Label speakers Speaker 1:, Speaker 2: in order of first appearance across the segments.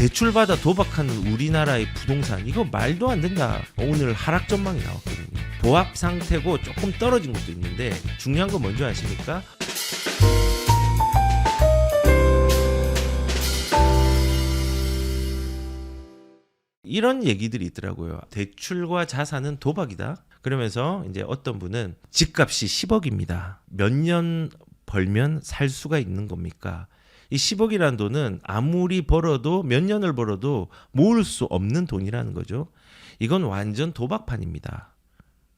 Speaker 1: 대출받아 도박하는 우리나라의 부동산 이거 말도 안 된다. 오늘 하락 전망이 나왔거든요. 보합 상태고 조금 떨어진 것도 있는데 중요한 건 뭔지 아십니까? 이런 얘기들이 있더라고요. 대출과 자산은 도박이다. 그러면서 이제 어떤 분은 집값이 10억입니다. 몇 년 벌면 살 수가 있는 겁니까? 이 10억이라는 돈은 아무리 벌어도 몇 년을 벌어도 모을 수 없는 돈이라는 거죠. 이건 완전 도박판입니다.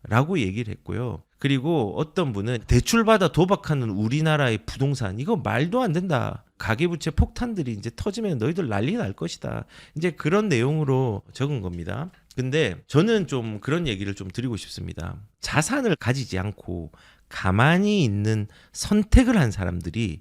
Speaker 1: 라고 얘기를 했고요. 그리고 어떤 분은 대출받아 도박하는 우리나라의 부동산 이거 말도 안 된다. 가계부채 폭탄들이 이제 터지면 너희들 난리 날 것이다. 이제 그런 내용으로 적은 겁니다. 근데 저는 좀 그런 얘기를 좀 드리고 싶습니다. 자산을 가지지 않고 가만히 있는 선택을 한 사람들이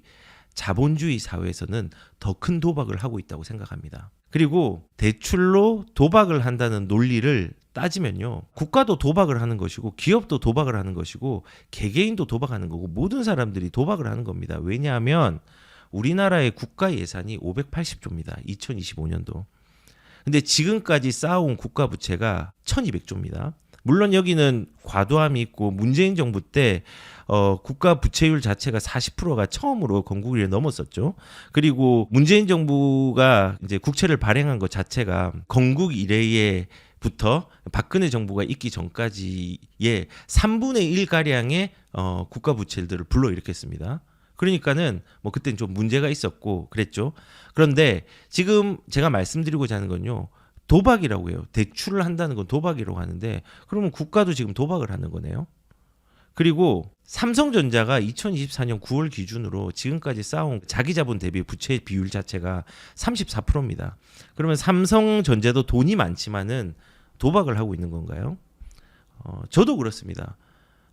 Speaker 1: 자본주의 사회에서는 더 큰 도박을 하고 있다고 생각합니다. 그리고 대출로 도박을 한다는 논리를 따지면요. 국가도 도박을 하는 것이고 기업도 도박을 하는 것이고 개개인도 도박하는 거고 모든 사람들이 도박을 하는 겁니다. 왜냐하면 우리나라의 국가 예산이 580조입니다. 2025년도. 근데 지금까지 쌓아온 국가 부채가 1200조입니다. 물론 여기는 과도함이 있고 문재인 정부 때 국가 부채율 자체가 40%가 처음으로 건국일에 넘었었죠. 그리고 문재인 정부가 이제 국채를 발행한 것 자체가 건국 이래부터 박근혜 정부가 있기 전까지의 3분의 1 가량의 국가 부채들을 불러일으켰습니다. 그러니까는 뭐 그때는 좀 문제가 있었고 그랬죠. 그런데 지금 제가 말씀드리고자 하는 건요. 도박이라고 해요. 대출을 한다는 건 도박이라고 하는데 그러면 국가도 지금 도박을 하는 거네요. 그리고 삼성전자가 2024년 9월 기준으로 지금까지 쌓아온 자기자본 대비 부채 비율 자체가 34%입니다. 그러면 삼성전자도 돈이 많지만은 도박을 하고 있는 건가요? 저도 그렇습니다.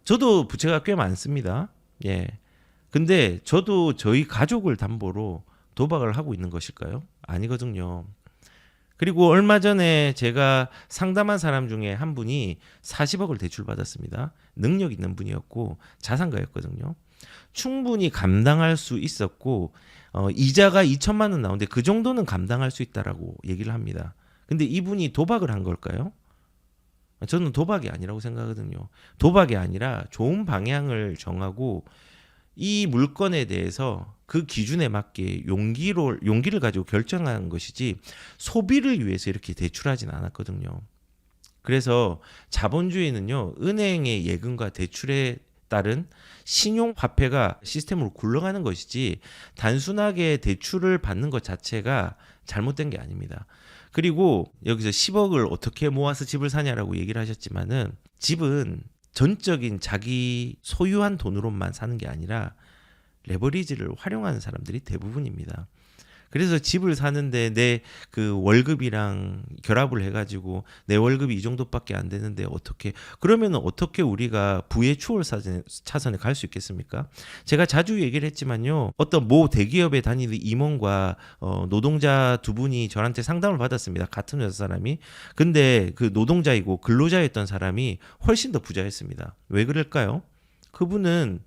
Speaker 1: 저도 부채가 꽤 많습니다. 예. 근데 저도 저희 가족을 담보로 도박을 하고 있는 것일까요? 아니거든요. 그리고 얼마 전에 제가 상담한 사람 중에 한 분이 40억을 대출받았습니다. 능력 있는 분이었고 자산가였거든요. 충분히 감당할 수 있었고 이자가 2천만 원 나오는데 그 정도는 감당할 수 있다라고 얘기를 합니다. 근데 이분이 도박을 한 걸까요? 저는 도박이 아니라고 생각하거든요. 도박이 아니라 좋은 방향을 정하고 이 물건에 대해서 그 기준에 맞게 용기를 가지고 결정한 것이지 소비를 위해서 이렇게 대출하진 않았거든요. 그래서 자본주의는요, 은행의 예금과 대출에 따른 신용화폐가 시스템으로 굴러가는 것이지 단순하게 대출을 받는 것 자체가 잘못된 게 아닙니다. 그리고 여기서 10억을 어떻게 모아서 집을 사냐라고 얘기를 하셨지만은 집은 전적인 자기 소유한 돈으로만 사는 게 아니라 레버리지를 활용하는 사람들이 대부분입니다. 그래서 집을 사는데 내 그 월급이랑 결합을 해가지고 내 월급이 이 정도밖에 안 되는데 그러면 어떻게 우리가 부의 추월 차선에 갈 수 있겠습니까? 제가 자주 얘기를 했지만요. 어떤 모 대기업에 다니는 임원과 노동자 두 분이 저한테 상담을 받았습니다. 같은 회사 사람이. 근데 그 노동자이고 근로자였던 사람이 훨씬 더 부자였습니다. 왜 그럴까요? 그분은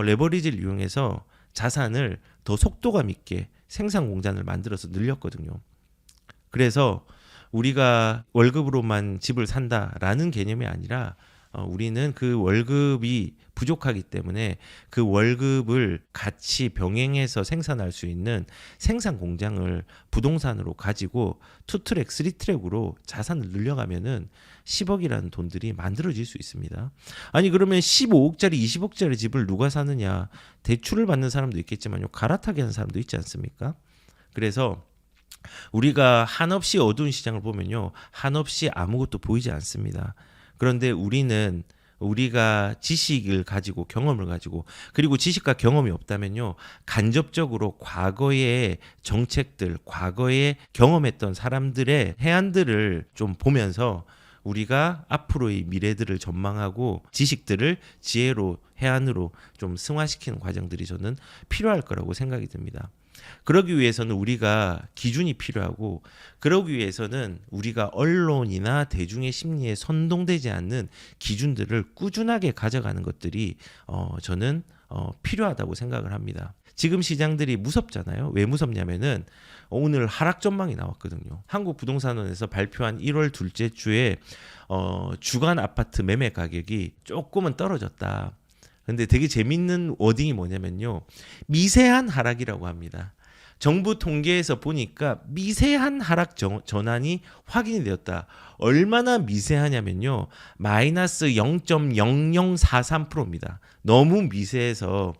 Speaker 1: 레버리지를 이용해서 자산을 더 속도감 있게 생산 공장을 만들어서 늘렸거든요. 그래서 우리가 월급으로만 집을 산다라는 개념이 아니라 우리는 그 월급이 부족하기 때문에 그 월급을 같이 병행해서 생산할 수 있는 생산 공장을 부동산으로 가지고 2트랙, 3트랙으로 자산을 늘려가면은 10억이라는 돈들이 만들어질 수 있습니다. 아니 그러면 15억짜리, 20억짜리 집을 누가 사느냐? 대출을 받는 사람도 있겠지만요. 갈아타게 하는 사람도 있지 않습니까? 그래서 우리가 한없이 어두운 시장을 보면요. 한없이 아무것도 보이지 않습니다. 그런데 우리가 지식을 가지고 경험을 가지고 그리고 지식과 경험이 없다면요. 간접적으로 과거의 정책들, 과거에 경험했던 사람들의 해안들을 좀 보면서 우리가 앞으로의 미래들을 전망하고 지식들을 지혜로 해안으로 좀 승화시키는 과정들이 저는 필요할 거라고 생각이 듭니다. 그러기 위해서는 우리가 기준이 필요하고 그러기 위해서는 우리가 언론이나 대중의 심리에 선동되지 않는 기준들을 꾸준하게 가져가는 것들이 저는 필요하다고 생각을 합니다. 지금 시장들이 무섭잖아요. 왜 무섭냐면은 오늘 하락 전망이 나왔거든요. 한국부동산원에서 발표한 1월 둘째 주에 주간 아파트 매매 가격이 조금은 떨어졌다. 근데 되게 재밌는 워딩이 뭐냐면요. 미세한 하락이라고 합니다. 정부 통계에서 보니까 미세한 하락 전환이 확인이 되었다. 얼마나 미세하냐면요. 마이너스 0.0043%입니다. 너무 미세해서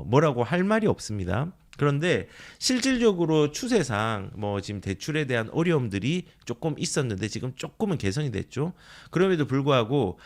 Speaker 1: 뭐라고 할 말이 없습니다. 그런데 실질적으로 추세상 뭐 지금 대출에 대한 어려움들이 조금 있었는데 지금 조금은 개선이 됐죠. 그럼에도 불구하고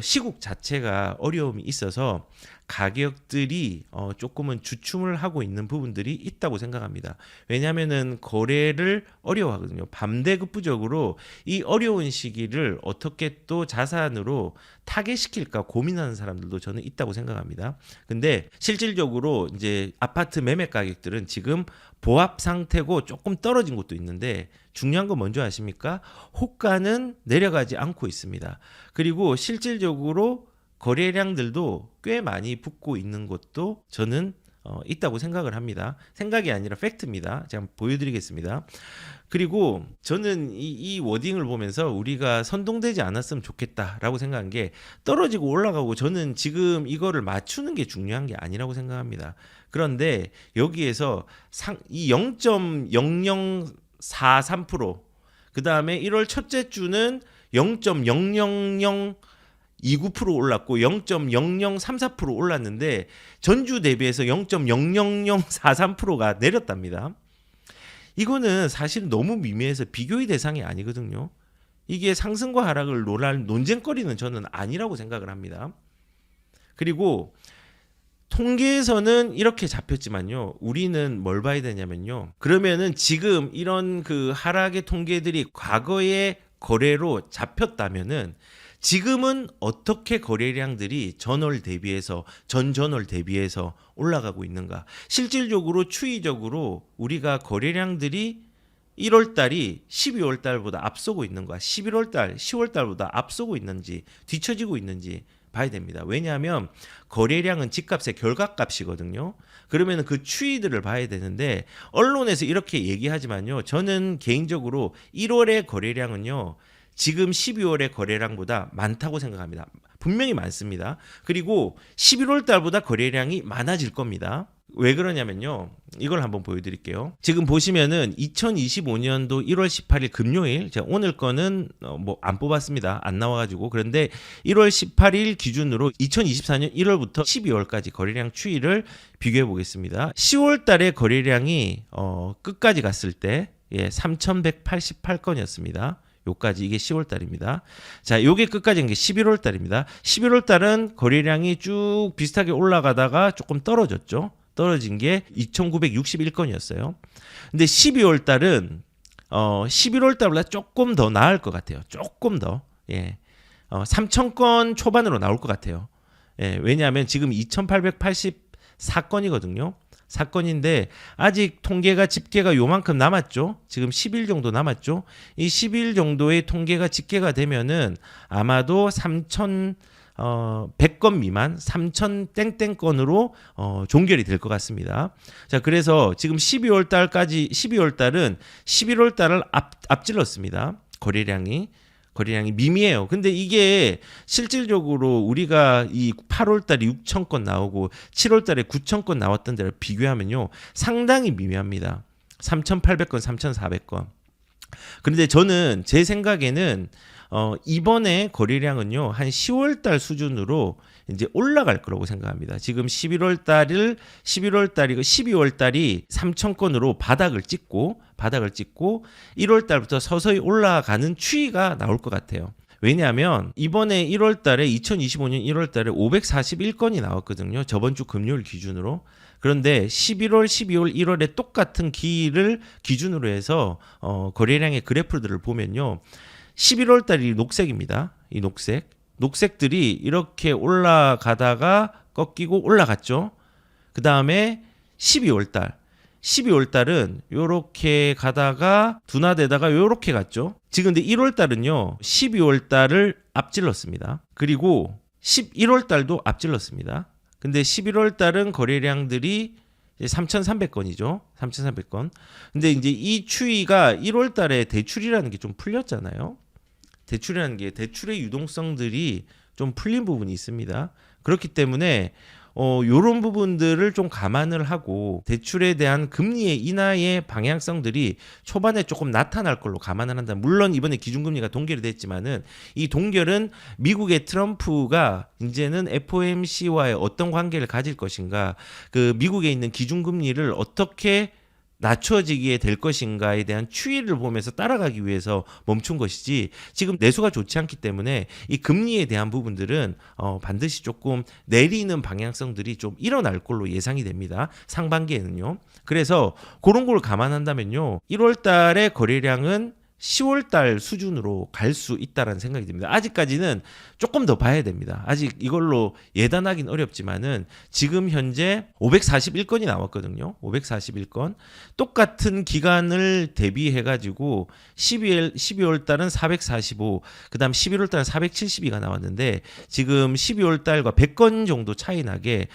Speaker 1: 시국 자체가 어려움이 있어서 가격들이 조금은 주춤을 하고 있는 부분들이 있다고 생각합니다. 왜냐하면은 거래를 어려워하거든요. 반대급부적으로 이 어려운 시기를 어떻게 또 자산으로 타개시킬까 고민하는 사람들도 저는 있다고 생각합니다. 근데 실질적으로 이제 아파트 매매 가격들은 지금 보합 상태고 조금 떨어진 곳도 있는데 중요한 건 뭔지 아십니까? 호가는 내려가지 않고 있습니다. 그리고 실질적으로 거래량들도 꽤 많이 붙고 있는 곳도 저는 있다고 생각을 합니다. 생각이 아니라 팩트입니다. 제가 보여드리겠습니다. 그리고 저는 이 워딩을 보면서 우리가 선동되지 않았으면 좋겠다라고 생각한 게 떨어지고 올라가고 저는 지금 이거를 맞추는 게 중요한 게 아니라고 생각합니다. 그런데 여기에서 이 0.0043% 그 다음에 1월 첫째 주는 0.000 29% 올랐고 0.0034% 올랐는데 전주 대비해서 0.00043%가 내렸답니다. 이거는 사실 너무 미미해서 비교의 대상이 아니거든요. 이게 상승과 하락을 논할 논쟁거리는 저는 아니라고 생각을 합니다. 그리고 통계에서는 이렇게 잡혔지만요. 우리는 뭘 봐야 되냐면요. 그러면은 지금 이런 그 하락의 통계들이 과거의 거래로 잡혔다면은 지금은 어떻게 거래량들이 전월 대비해서 전전월 대비해서 올라가고 있는가? 실질적으로 추이적으로 우리가 거래량들이 1월 달이 12월 달보다 앞서고 있는가? 11월 달, 10월 달보다 앞서고 있는지 뒤처지고 있는지 봐야 됩니다. 왜냐하면 거래량은 집값의 결과값이거든요. 그러면 그 추이들을 봐야 되는데 언론에서 이렇게 얘기하지만요. 저는 개인적으로 1월의 거래량은요. 지금 12월의 거래량보다 많다고 생각합니다. 분명히 많습니다. 그리고 11월 달보다 거래량이 많아질 겁니다. 왜 그러냐면요. 이걸 한번 보여드릴게요. 지금 보시면은 2025년도 1월 18일 금요일, 제가 오늘 거는 뭐 안 뽑았습니다. 안 나와가지고. 그런데 1월 18일 기준으로 2024년 1월부터 12월까지 거래량 추이를 비교해 보겠습니다. 10월 달에 거래량이 끝까지 갔을 때 3,188건이었습니다. 요까지 이게 10월 달입니다. 자, 요게 끝까지 게 11월 달입니다. 11월 달은 거래량이 쭉 비슷하게 올라가다가 조금 떨어졌죠. 떨어진 게 2,961건이었어요. 근데 12월 달은 11월 달보다 조금 더 나을 것 같아요. 조금 더. 3,000건 초반으로 나올 것 같아요. 왜냐하면 지금 2,884건이거든요. 사건인데 아직 통계가 집계가 요만큼 남았죠. 지금 10일 정도 남았죠. 이 10일 정도의 통계가 집계가 되면은 아마도 3,100건 미만 3,000 땡땡건으로 종결이 될 것 같습니다. 자, 그래서 지금 12월 달은 11월 달을 앞질렀습니다. 거래량이 미미해요. 근데 이게 실질적으로 우리가 이 8월 달에 6,000건 나오고 7월 달에 9,000건 나왔던 데를 비교하면요. 상당히 미미합니다. 3,800건, 3,400건. 그런데 저는 제 생각에는 이번에 거래량은요. 한 10월 달 수준으로 이제 올라갈 거라고 생각합니다. 지금 11월 달이고 12월 달이 3,000건으로 바닥을 찍고 1월 달부터 서서히 올라가는 추이가 나올 것 같아요. 왜냐하면 이번에 1월 달에 2025년 1월 달에 541건이 나왔거든요. 저번 주 금요일 기준으로. 그런데 11월, 12월, 1월에 똑같은 기일을 기준으로 해서 거래량의 그래프들을 보면요. 11월 달이 녹색입니다. 이 녹색들이 이렇게 올라가다가 꺾이고 올라갔죠. 그 다음에 12월 달은 요렇게 가다가 둔화되다가 요렇게 갔죠. 지금 근데 1월 달은요. 12월 달을 앞질렀습니다. 그리고 11월 달도 앞질렀습니다. 근데 11월 달은 거래량들이 3,300건이죠. 3,300건. 근데 이제 이 추이가 1월 달에 대출이라는 게 좀 풀렸잖아요. 대출이라는 게 대출의 유동성들이 좀 풀린 부분이 있습니다. 그렇기 때문에 요런 부분들을 좀 감안을 하고 대출에 대한 금리의 인하의 방향성들이 초반에 조금 나타날 걸로 감안을 한다. 물론 이번에 기준금리가 동결이 됐지만은 이 동결은 미국의 트럼프가 이제는 FOMC와의 어떤 관계를 가질 것인가, 그 미국에 있는 기준금리를 어떻게 낮춰지게 될 것인가에 대한 추이를 보면서 따라가기 위해서 멈춘 것이지, 지금 내수가 좋지 않기 때문에 이 금리에 대한 부분들은 반드시 조금 내리는 방향성들이 좀 일어날 걸로 예상이 됩니다. 상반기에는요. 그래서 그런 걸 감안한다면요, 1월 달의 거래량은 10월 달 수준으로 갈 수 있다라는 생각이 듭니다. 아직까지는 조금 더 봐야 됩니다. 아직 이걸로 예단하긴 어렵지만은 지금 현재 541건이 나왔거든요. 541건. 똑같은 기간을 대비해 가지고 12월 달은 445, 그다음 11월 달은 472가 나왔는데 지금 12월 달과 100건 정도 차이 나게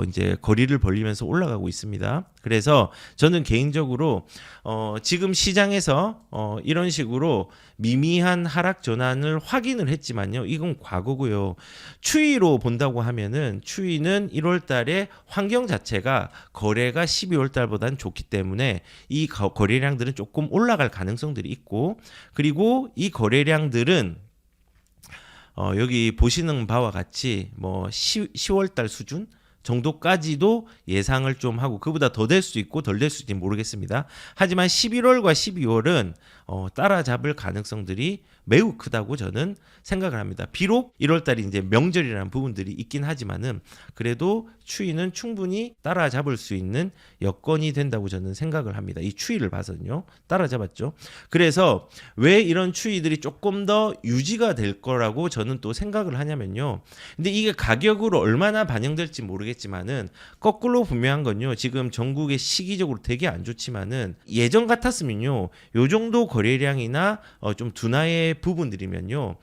Speaker 1: 이제 거리를 벌리면서 올라가고 있습니다. 그래서 저는 개인적으로 지금 시장에서 이런 식으로 미미한 하락 전환을 확인을 했지만요, 이건 과거고요. 추이로 본다고 하면은 추이는 1월 달에 환경 자체가 거래가 12월 달보다는 좋기 때문에 이 거래량들은 조금 올라갈 가능성들이 있고, 그리고 이 거래량들은 여기 보시는 바와 같이 뭐 10월 달 수준 정도까지도 예상을 좀 하고, 그보다 더 될 수 있고 덜 될 수 있을지 모르겠습니다. 하지만 11월과 12월은 따라잡을 가능성들이 매우 크다고 저는 생각을 합니다. 비록 1월 달이 이제 명절이라는 부분들이 있긴 하지만은 그래도 추이는 충분히 따라잡을 수 있는 여건이 된다고 저는 생각을 합니다. 이 추이를 봐서는요. 따라잡았죠. 그래서 왜 이런 추이들이 조금 더 유지가 될 거라고 저는 또 생각을 하냐면요. 근데 이게 가격으로 얼마나 반영될지 모르겠지만은 거꾸로 분명한 건요. 지금 전국에 시기적으로 되게 안 좋지만은 예전 같았으면요, 요 정도 거래량이나 좀 둔화의 부분들이면요,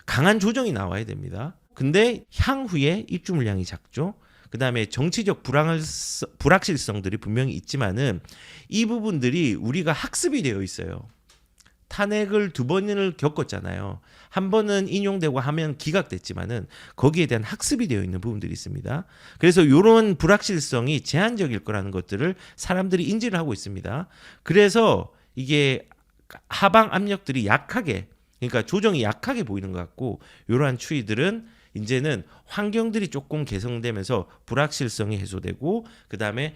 Speaker 1: 강한 조정이 나와야 됩니다. 근데 향후에 입주 물량이 작죠. 그 다음에 정치적 불확실성들이 분명히 있지만은 이 부분들이 우리가 학습이 되어 있어요. 탄핵을 2번을 겪었잖아요. 한 번은 인용되고 하면 기각됐지만은 거기에 대한 학습이 되어 있는 부분들이 있습니다. 그래서 이런 불확실성이 제한적일 거라는 것들을 사람들이 인지를 하고 있습니다. 그래서 이게 하방 압력들이 약하게, 그러니까 조정이 약하게 보이는 것 같고, 이러한 추이들은 이제는 환경들이 조금 개선되면서 불확실성이 해소되고, 그 다음에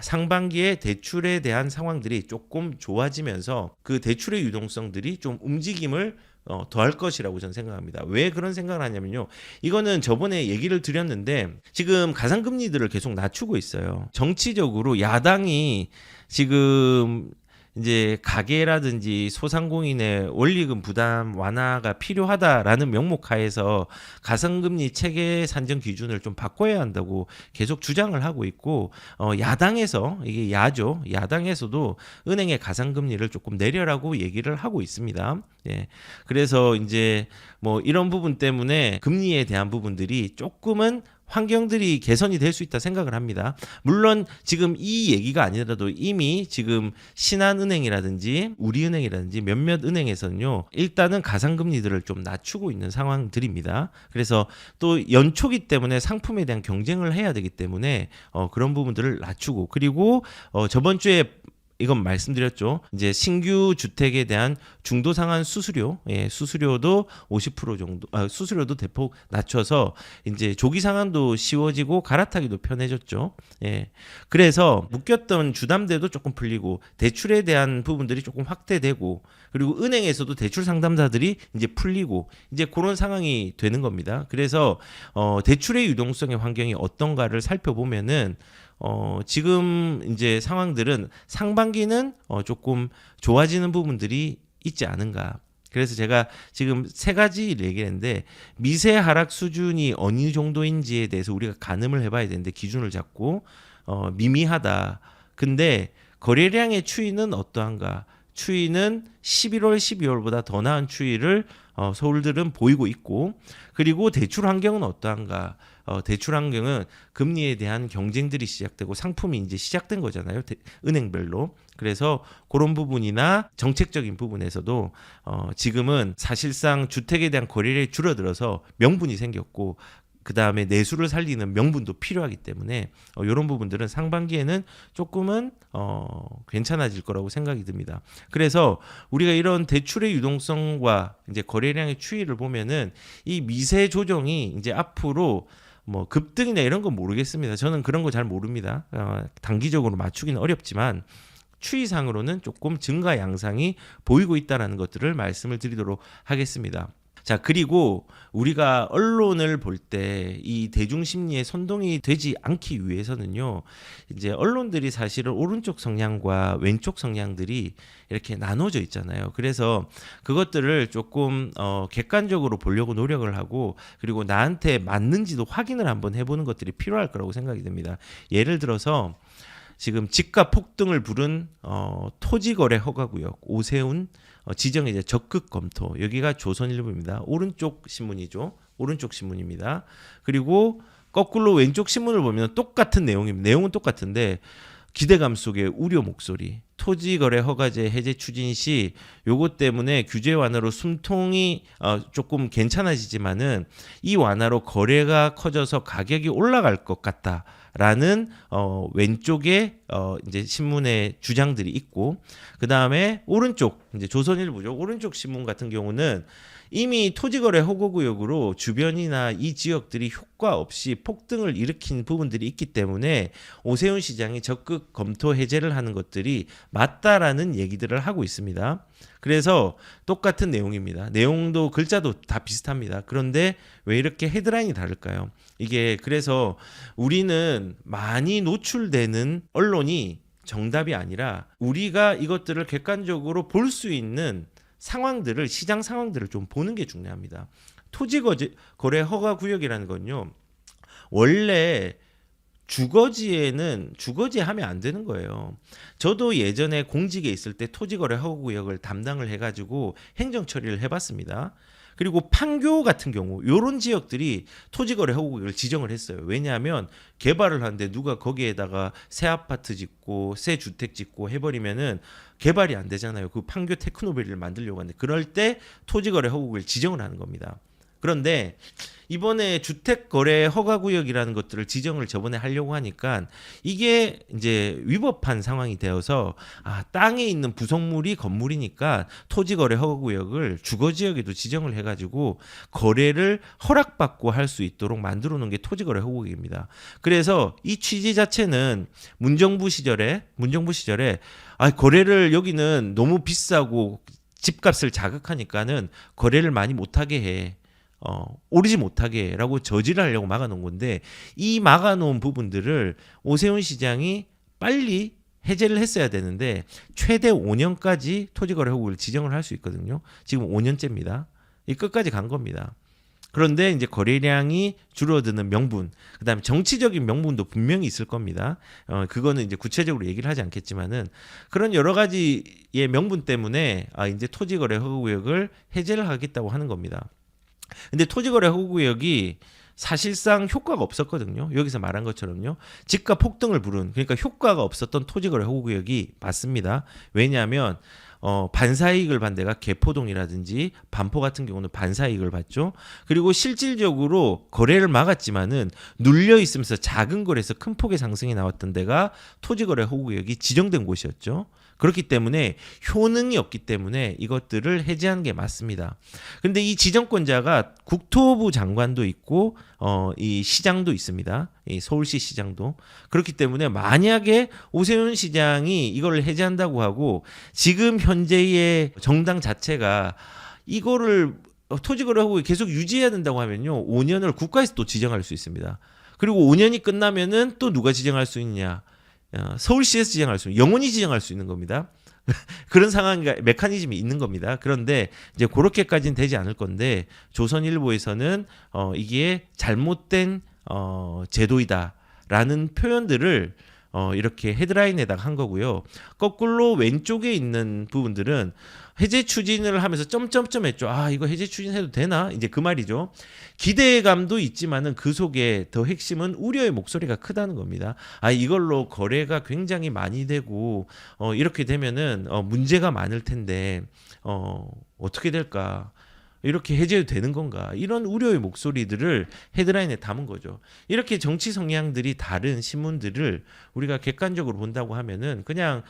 Speaker 1: 상반기에 대출에 대한 상황들이 조금 좋아지면서 그 대출의 유동성들이 좀 움직임을 더할 것이라고 저는 생각합니다. 왜 그런 생각을 하냐면요, 이거는 저번에 얘기를 드렸는데 지금 가상금리들을 계속 낮추고 있어요. 정치적으로 야당이 지금 이제 가계라든지 소상공인의 원리금 부담 완화가 필요하다라는 명목하에서 가상금리 체계 산정 기준을 좀 바꿔야 한다고 계속 주장을 하고 있고, 야당에서, 이게 야죠, 야당에서도 은행의 가상금리를 조금 내려라고 얘기를 하고 있습니다. 예. 그래서 이제 뭐 이런 부분 때문에 금리에 대한 부분들이 조금은 환경들이 개선이 될 수 있다 생각을 합니다. 물론 지금 이 얘기가 아니라도 이미 지금 신한은행이라든지 우리은행이라든지 몇몇 은행에서는요, 일단은 가상금리들을 좀 낮추고 있는 상황들입니다. 그래서 또 연초기 때문에 상품에 대한 경쟁을 해야 되기 때문에 그런 부분들을 낮추고, 그리고 저번 주에 이건 말씀드렸죠. 이제 신규 주택에 대한 중도 상환 수수료, 수수료도 50% 정도, 수수료도 대폭 낮춰서 이제 조기 상환도 쉬워지고 갈아타기도 편해졌죠. 그래서 묶였던 주담대도 조금 풀리고 대출에 대한 부분들이 조금 확대되고, 그리고 은행에서도 대출 상담사들이 이제 풀리고, 이제 그런 상황이 되는 겁니다. 그래서 대출의 유동성의 환경이 어떤가를 살펴보면은 지금 이제 상황들은 상반기는 조금 좋아지는 부분들이 있지 않은가. 그래서 제가 지금 3가지 얘기했는데, 미세 하락 수준이 어느 정도인지에 대해서 우리가 가늠을 해봐야 되는데, 기준을 잡고 미미하다. 근데 거래량의 추이는 어떠한가? 추이는 11월, 12월보다 더 나은 추이를 서울들은 보이고 있고, 그리고 대출 환경은 어떠한가? 대출 환경은 금리에 대한 경쟁들이 시작되고 상품이 이제 시작된 거잖아요. 은행별로. 그래서 그런 부분이나 정책적인 부분에서도 지금은 사실상 주택에 대한 거래량이 줄어들어서 명분이 생겼고, 그 다음에 내수를 살리는 명분도 필요하기 때문에 이런 부분들은 상반기에는 조금은 괜찮아질 거라고 생각이 듭니다. 그래서 우리가 이런 대출의 유동성과 이제 거래량의 추이를 보면은 이 미세 조정이 이제 앞으로 뭐 급등이나 이런 건 모르겠습니다. 저는 그런 거 잘 모릅니다. 단기적으로 맞추기는 어렵지만 추이상으로는 조금 증가 양상이 보이고 있다는 것들을 말씀을 드리도록 하겠습니다. 자, 그리고 우리가 언론을 볼 때 이 대중 심리에 선동이 되지 않기 위해서는요, 이제 언론들이 사실은 오른쪽 성향과 왼쪽 성향들이 이렇게 나눠져 있잖아요. 그래서 그것들을 조금 객관적으로 보려고 노력을 하고, 그리고 나한테 맞는지도 확인을 한번 해보는 것들이 필요할 거라고 생각이 듭니다. 예를 들어서 지금 집값 폭등을 부른 토지거래 허가구역 오세훈 지정에 이제 적극 검토, 여기가 조선일보입니다. 오른쪽 신문이죠. 오른쪽 신문입니다. 그리고 거꾸로 왼쪽 신문을 보면 똑같은 내용입니다. 내용은 똑같은데 기대감 속에 우려 목소리. 토지거래 허가제 해제 추진 시 요것 때문에 규제 완화로 숨통이 조금 괜찮아지지만은 이 완화로 거래가 커져서 가격이 올라갈 것 같다. 라는 왼쪽에 이제 신문의 주장들이 있고, 그 다음에 오른쪽 이제 조선일보죠. 오른쪽 신문 같은 경우는 이미 토지거래 허가구역으로 주변이나 이 지역들이 효과 없이 폭등을 일으킨 부분들이 있기 때문에 오세훈 시장이 적극 검토 해제를 하는 것들이 맞다라는 얘기들을 하고 있습니다. 그래서 똑같은 내용입니다. 내용도 글자도 다 비슷합니다. 그런데 왜 이렇게 헤드라인이 다를까요? 이게 그래서 우리는 많이 노출되는 언론이 정답이 아니라 우리가 이것들을 객관적으로 볼 수 있는 상황들을, 시장 상황들을 좀 보는 게 중요합니다. 토지거래 허가 구역이라는 건요, 원래 주거지에는 주거지하면 안 되는 거예요. 저도 예전에 공직에 있을 때 토지거래 허가구역을 담당을 해가지고 행정 처리를 해봤습니다. 그리고 판교 같은 경우 이런 지역들이 토지거래 허가구역을 지정을 했어요. 왜냐하면 개발을 하는데 누가 거기에다가 새 아파트 짓고 새 주택 짓고 해버리면은 개발이 안 되잖아요. 그 판교 테크노밸리를 만들려고 하는데 그럴 때 토지거래 허가구역을 지정을 하는 겁니다. 그런데 이번에 주택거래 허가구역이라는 것들을 지정을 저번에 하려고 하니까 이게 이제 위법한 상황이 되어서 땅에 있는 부속물이 건물이니까 토지거래 허가구역을 주거지역에도 지정을 해가지고 거래를 허락받고 할 수 있도록 만들어 놓은 게 토지거래 허가구역입니다. 그래서 이 취지 자체는 문정부 시절에 거래를 여기는 너무 비싸고 집값을 자극하니까는 거래를 많이 못하게 해. 오르지 못하게 라고 저지를 하려고 막아놓은 건데, 이 막아놓은 부분들을 오세훈 시장이 빨리 해제를 했어야 되는데 최대 5년까지 토지거래 허가를 지정을 할 수 있거든요. 지금 5년째입니다. 이 끝까지 간 겁니다. 그런데 이제 거래량이 줄어드는 명분, 그다음에 정치적인 명분도 분명히 있을 겁니다. 그거는 이제 구체적으로 얘기를 하지 않겠지만은 그런 여러 가지의 명분 때문에 이제 토지거래 허가구역을 해제를 하겠다고 하는 겁니다. 근데 토지거래 허가구역이 사실상 효과가 없었거든요. 여기서 말한 것처럼요. 집값 폭등을 부른, 그러니까 효과가 없었던 토지거래 허가구역이 맞습니다. 왜냐하면 반사이익을 받는 데가 개포동이라든지 반포 같은 경우는 반사이익을 받죠. 그리고 실질적으로 거래를 막았지만은 눌려 있으면서 작은 거래에서 큰 폭의 상승이 나왔던 데가 토지거래 허가구역이 지정된 곳이었죠. 그렇기 때문에 효능이 없기 때문에 이것들을 해제하는 게 맞습니다. 근데 이 지정권자가 국토부 장관도 있고 이 시장도 있습니다. 이 서울시 시장도. 그렇기 때문에 만약에 오세훈 시장이 이걸 해제한다고 하고 지금 현재의 정당 자체가 이거를 토지거래 허가를 계속 유지해야 된다고 하면요, 5년을 국가에서 또 지정할 수 있습니다. 그리고 5년이 끝나면은 또 누가 지정할 수 있냐? 서울시에서 지정할 수, 영원히 지정할 수 있는 겁니다. 그런 상황, 메커니즘이 있는 겁니다. 그런데 이제 그렇게까지는 되지 않을 건데, 조선일보에서는 이게 잘못된 제도이다라는 표현들을 이렇게 헤드라인에다가 한 거고요. 거꾸로 왼쪽에 있는 부분들은 해제 추진을 하면서 점점점 했죠. 아, 이거 해제 추진해도 되나? 이제 그 말이죠. 기대감도 있지만은 그 속에 더 핵심은 우려의 목소리가 크다는 겁니다. 아, 이걸로 거래가 굉장히 많이 되고 이렇게 되면은 문제가 많을 텐데 어떻게 될까? 이렇게 해제도 되는 건가? 이런 우려의 목소리들을 헤드라인에 담은 거죠. 이렇게 정치 성향들이 다른 신문들을 우리가 객관적으로 본다고 하면은 그냥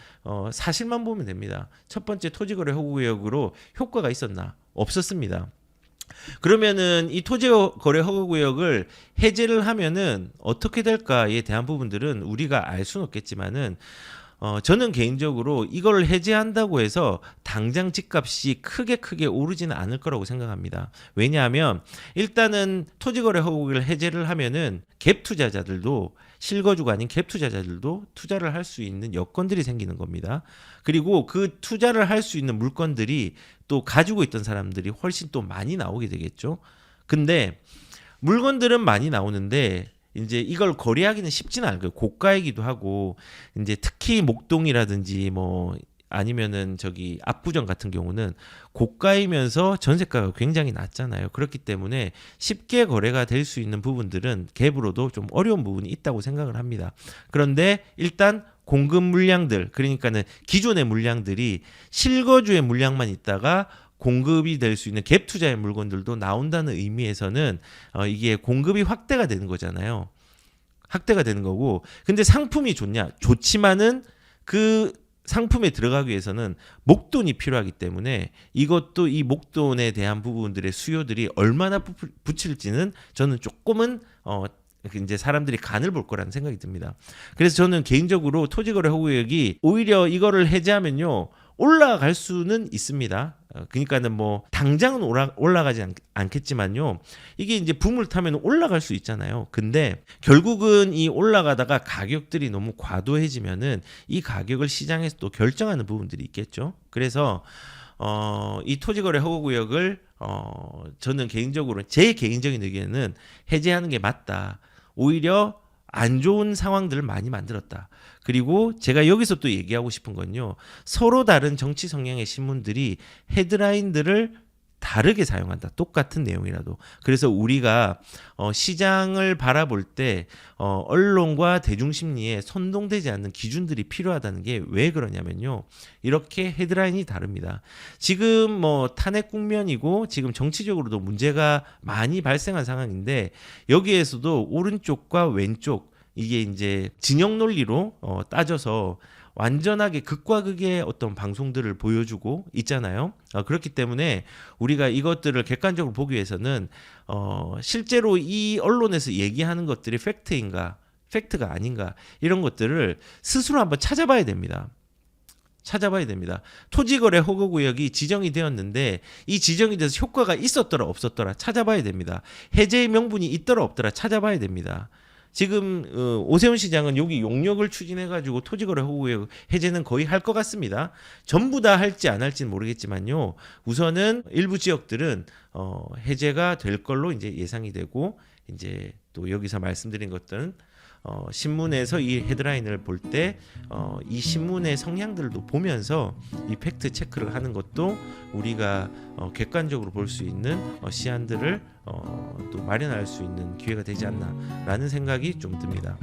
Speaker 1: 사실만 보면 됩니다. 첫 번째 토지거래 허구구역으로 효과가 있었나? 없었습니다. 그러면은 이 토지거래 허가구역을 해제를 하면은 어떻게 될까에 대한 부분들은 우리가 알 수는 없겠지만은 저는 개인적으로 이걸 해제한다고 해서 당장 집값이 크게 오르지는 않을 거라고 생각합니다. 왜냐하면 일단은 토지거래 허가구역을 해제를 하면은 갭 투자자들도 실거주가 아닌 갭 투자자들도 투자를 할 수 있는 여건들이 생기는 겁니다. 그리고 그 투자를 할 수 있는 물건들이 또 가지고 있던 사람들이 훨씬 또 많이 나오게 되겠죠. 근데 물건들은 많이 나오는데 이제 이걸 거래하기는 쉽지는 않을 거예요. 고가이기도 하고 이제 특히 목동이라든지 뭐 아니면은 저기 압구정 같은 경우는 고가이면서 전세가가 굉장히 낮잖아요. 그렇기 때문에 쉽게 거래가 될 수 있는 부분들은 갭으로도 좀 어려운 부분이 있다고 생각을 합니다. 그런데 일단 공급 물량들, 그러니까는 기존의 물량들이 실거주의 물량만 있다가 공급이 될 수 있는 갭 투자의 물건들도 나온다는 의미에서는 이게 공급이 확대가 되는 거잖아요. 확대가 되는 거고, 근데 상품이 좋냐? 좋지만은 그 상품에 들어가기 위해서는 목돈이 필요하기 때문에 이것도 이 목돈에 대한 부분들의 수요들이 얼마나 붙일지는 저는 조금은 이제 사람들이 간을 볼 거라는 생각이 듭니다. 그래서 저는 개인적으로 토지거래 허구역이 오히려 이거를 해제하면요 올라갈 수는 있습니다. 그러니까는 뭐 당장은 올라가지 않겠지만요. 이게 이제 붐을 타면 올라갈 수 있잖아요. 근데 결국은 이 올라가다가 가격들이 너무 과도해지면은 이 가격을 시장에서 또 결정하는 부분들이 있겠죠. 그래서 이 토지거래 허가구역을 저는 개인적으로 제 개인적인 의견은 해제하는 게 맞다. 오히려 안 좋은 상황들을 많이 만들었다. 그리고 제가 여기서 또 얘기하고 싶은 건요. 서로 다른 정치 성향의 신문들이 헤드라인들을 다르게 사용한다. 똑같은 내용이라도. 그래서 우리가 시장을 바라볼 때 언론과 대중심리에 선동되지 않는 기준들이 필요하다는 게 왜 그러냐면요. 이렇게 헤드라인이 다릅니다. 지금 뭐 탄핵 국면이고 지금 정치적으로도 문제가 많이 발생한 상황인데 여기에서도 오른쪽과 왼쪽 이게 이제 진영 논리로 따져서 완전하게 극과 극의 어떤 방송들을 보여주고 있잖아요. 그렇기 때문에 우리가 이것들을 객관적으로 보기 위해서는 실제로 이 언론에서 얘기하는 것들이 팩트가 아닌가 이런 것들을 스스로 한번 찾아봐야 됩니다. 토지거래 허가구역이 지정이 되었는데 이 지정이 돼서 효과가 있었더라 없었더라 찾아봐야 됩니다. 해제의 명분이 있더라 없더라 찾아봐야 됩니다. 지금 오세훈 시장은 여기 용역을 추진해가지고 토지거래 허구구역 해제는 거의 할 것 같습니다. 전부 다 할지 안 할지는 모르겠지만요. 우선은 일부 지역들은 해제가 될 걸로 이제 예상이 되고 이제 또 여기서 말씀드린 것들은 신문에서 이 헤드라인을 볼 때 이 신문의 성향들도 보면서 이 팩트 체크를 하는 것도 우리가 객관적으로 볼 수 있는 시안들을 또 마련할 수 있는 기회가 되지 않나라는 생각이 좀 듭니다.